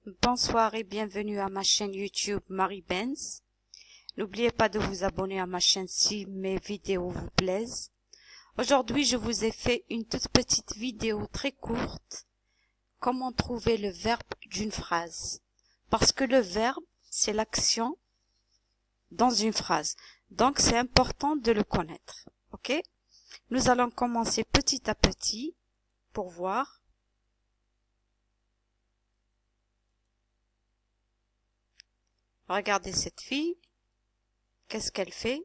Bonsoir et bienvenue à ma chaîne YouTube Marie Benz. N'oubliez pas de vous abonner à ma chaîne si mes vidéos vous plaisent. Aujourd'hui, je vous ai fait une toute petite vidéo très courte. Comment trouver le verbe d'une phrase. Parce que le verbe, c'est l'action dans une phrase. Donc, c'est important de le connaître. Ok? Nous allons commencer petit à petit pour voir. Regardez cette fille. Qu'est-ce qu'elle fait?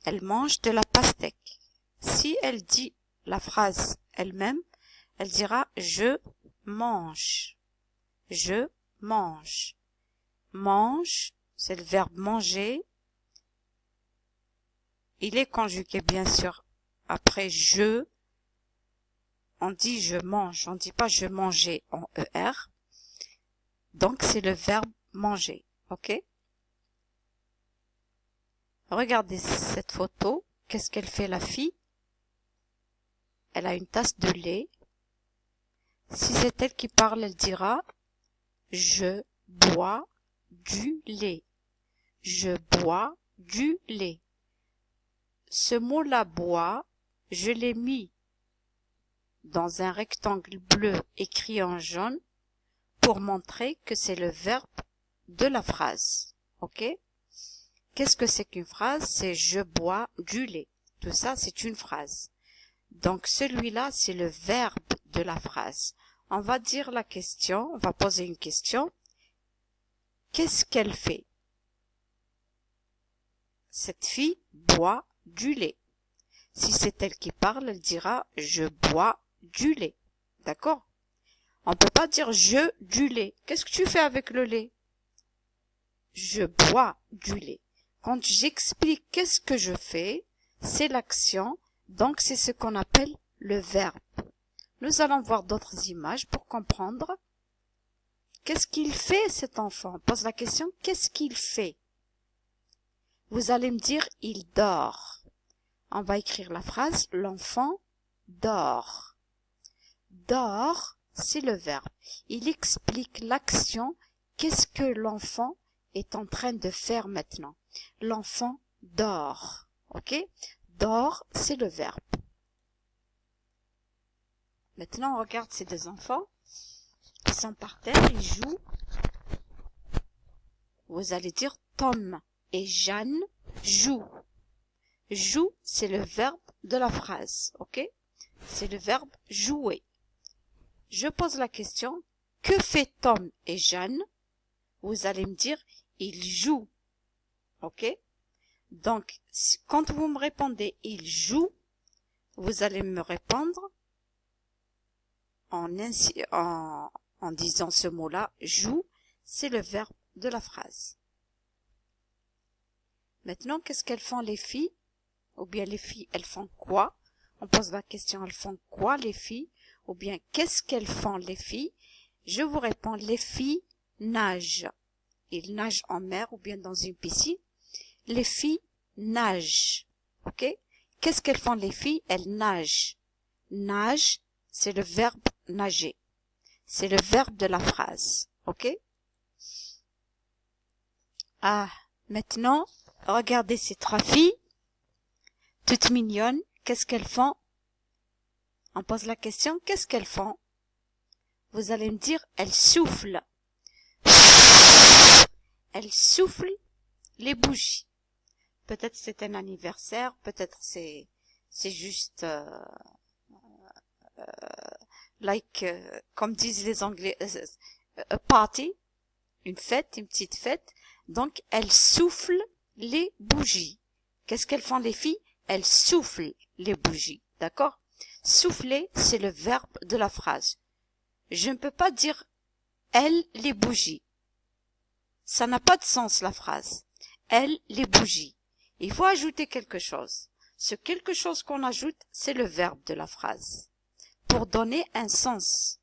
Elle mange de la pastèque. Si elle dit la phrase elle-même, elle dira « je mange ». Je mange. Mange, c'est le verbe manger. Il est conjugué bien sûr après je. On dit je mange, on ne dit pas je mangeais en ER. Donc c'est le verbe manger, ok? Regardez cette photo. Qu'est-ce qu'elle fait la fille? Elle a une tasse de lait. Si c'est elle qui parle, elle dira « je bois du lait ». Je bois du lait. Ce mot-là « bois », je l'ai mis dans un rectangle bleu écrit en jaune pour montrer que c'est le verbe de la phrase. Ok? Qu'est-ce que c'est qu'une phrase? C'est « je bois du lait ». Tout ça, c'est une phrase. Donc, celui-là, c'est le verbe de la phrase. On va dire la question, on va poser une question. Qu'est-ce qu'elle fait? Cette fille boit du lait. Si c'est elle qui parle, elle dira « je bois du lait ». D'accord? On ne peut pas dire « je du lait ». Qu'est-ce que tu fais avec le lait? Je bois du lait. Quand j'explique qu'est-ce que je fais, c'est l'action, donc c'est ce qu'on appelle le verbe. Nous allons voir d'autres images pour comprendre. Qu'est-ce qu'il fait cet enfant? On pose la question, qu'est-ce qu'il fait? Vous allez me dire, il dort. On va écrire la phrase, l'enfant dort. Dort, c'est le verbe. Il explique l'action, qu'est-ce que l'enfant est en train de faire maintenant. L'enfant dort. Ok? Dort, c'est le verbe. Maintenant, on regarde ces deux enfants. Ils sont par terre, ils jouent. Vous allez dire Tom et Jeanne jouent. Joue, c'est le verbe de la phrase, ok? C'est le verbe jouer. Je pose la question, que fait Tom et Jeanne? Vous allez me dire, ils jouent, ok? Donc, quand vous me répondez, ils jouent, vous allez me répondre en disant ce mot-là, joue, c'est le verbe de la phrase. Maintenant, qu'est-ce qu'elles font les filles? Ou bien les filles, elles font quoi? On pose la question, elles font quoi les filles? Ou bien, qu'est-ce qu'elles font les filles? Je vous réponds, les filles nagent. Ils nagent en mer ou bien dans une piscine. Les filles nagent. Ok? Qu'est-ce qu'elles font les filles? Elles nagent. Nage, c'est le verbe nager. C'est le verbe de la phrase. Ok? Ah, maintenant, regardez ces trois filles. Toutes mignonnes. Qu'est-ce qu'elles font? On pose la question, qu'est-ce qu'elles font? Vous allez me dire, elles soufflent. Elles soufflent les bougies. Peut-être c'est un anniversaire, peut-être c'est juste comme disent les Anglais, a party, une fête, une petite fête. Donc elles soufflent les bougies. Qu'est-ce qu'elles font les filles? Elles soufflent les bougies, d'accord? Souffler, c'est le verbe de la phrase. Je ne peux pas dire elles les bougies. Ça n'a pas de sens la phrase. Elles les bougies. Il faut ajouter quelque chose. Ce quelque chose qu'on ajoute, c'est le verbe de la phrase. Pour donner un sens.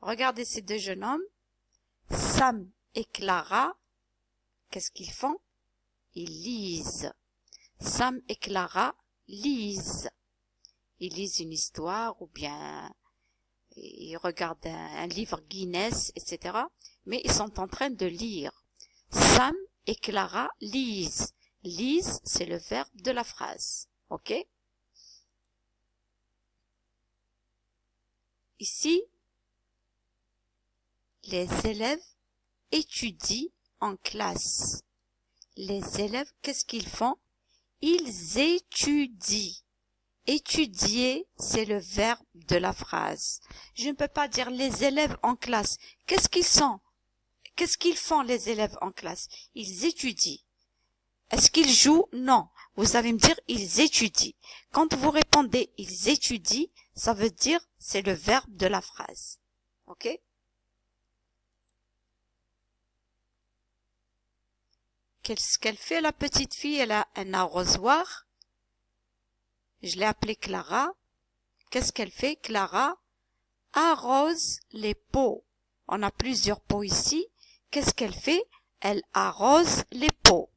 Regardez ces deux jeunes hommes. Sam et Clara. Qu'est-ce qu'ils font? Ils lisent. Sam et Clara lisent. Ils lisent une histoire ou bien ils regardent un livre Guinness, etc. Mais ils sont en train de lire. Sam et Clara lisent. Lise, c'est le verbe de la phrase. Ok? Ici, les élèves étudient en classe. Les élèves, qu'est-ce qu'ils font? Ils étudient. Étudier, c'est le verbe de la phrase. Je ne peux pas dire les élèves en classe. Qu'est-ce qu'ils sont? Qu'est-ce qu'ils font les élèves en classe? Ils étudient. Est-ce qu'ils jouent? Non. Vous allez me dire ils étudient. Quand vous répondez ils étudient, ça veut dire c'est le verbe de la phrase. Ok? Qu'est-ce qu'elle fait la petite fille? Elle a un arrosoir. Je l'ai appelée Clara. Qu'est-ce qu'elle fait? Clara arrose les pots. On a plusieurs pots ici. Qu'est-ce qu'elle fait? Elle arrose les pots.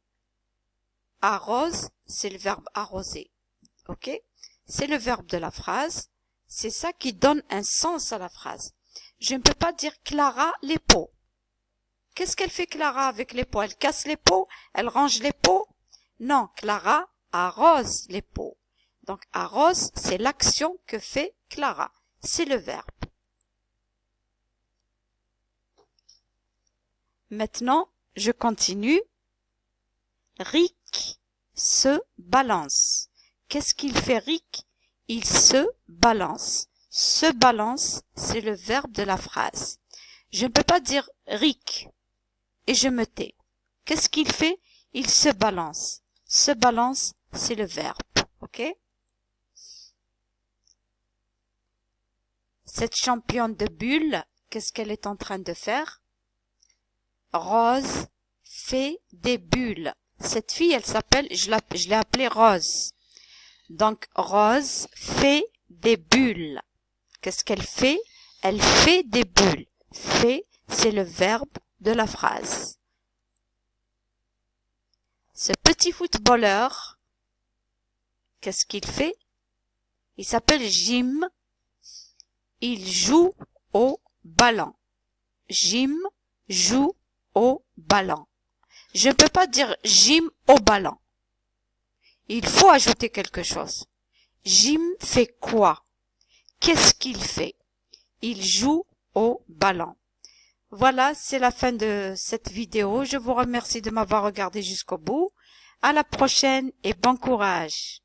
Arrose, c'est le verbe arroser. Ok? C'est le verbe de la phrase. C'est ça qui donne un sens à la phrase. Je ne peux pas dire Clara les pots. Qu'est-ce qu'elle fait Clara avec les pots? Elle casse les pots? Elle range les pots? Non, Clara arrose les pots. Donc arrose, c'est l'action que fait Clara. C'est le verbe. Maintenant, je continue. Rick se balance. Qu'est-ce qu'il fait Rick? Il se balance. Se balance, c'est le verbe de la phrase. Je ne peux pas dire Rick et je me tais. Qu'est-ce qu'il fait? Il se balance. Se balance, c'est le verbe. Ok? Cette championne de bulles, qu'est-ce qu'elle est en train de faire? Rose fait des bulles. Cette fille, elle s'appelle, je l'ai appelée Rose. Donc, Rose fait des bulles. Qu'est-ce qu'elle fait? Elle fait des bulles. Fait, c'est le verbe de la phrase. Ce petit footballeur, qu'est-ce qu'il fait? Il s'appelle Jim. Il joue au ballon. Jim joue au ballon. Je ne peux pas dire Jim au ballon. Il faut ajouter quelque chose. Jim fait quoi? Qu'est-ce qu'il fait? Il joue au ballon. Voilà, c'est la fin de cette vidéo. Je vous remercie de m'avoir regardé jusqu'au bout. À la prochaine et bon courage.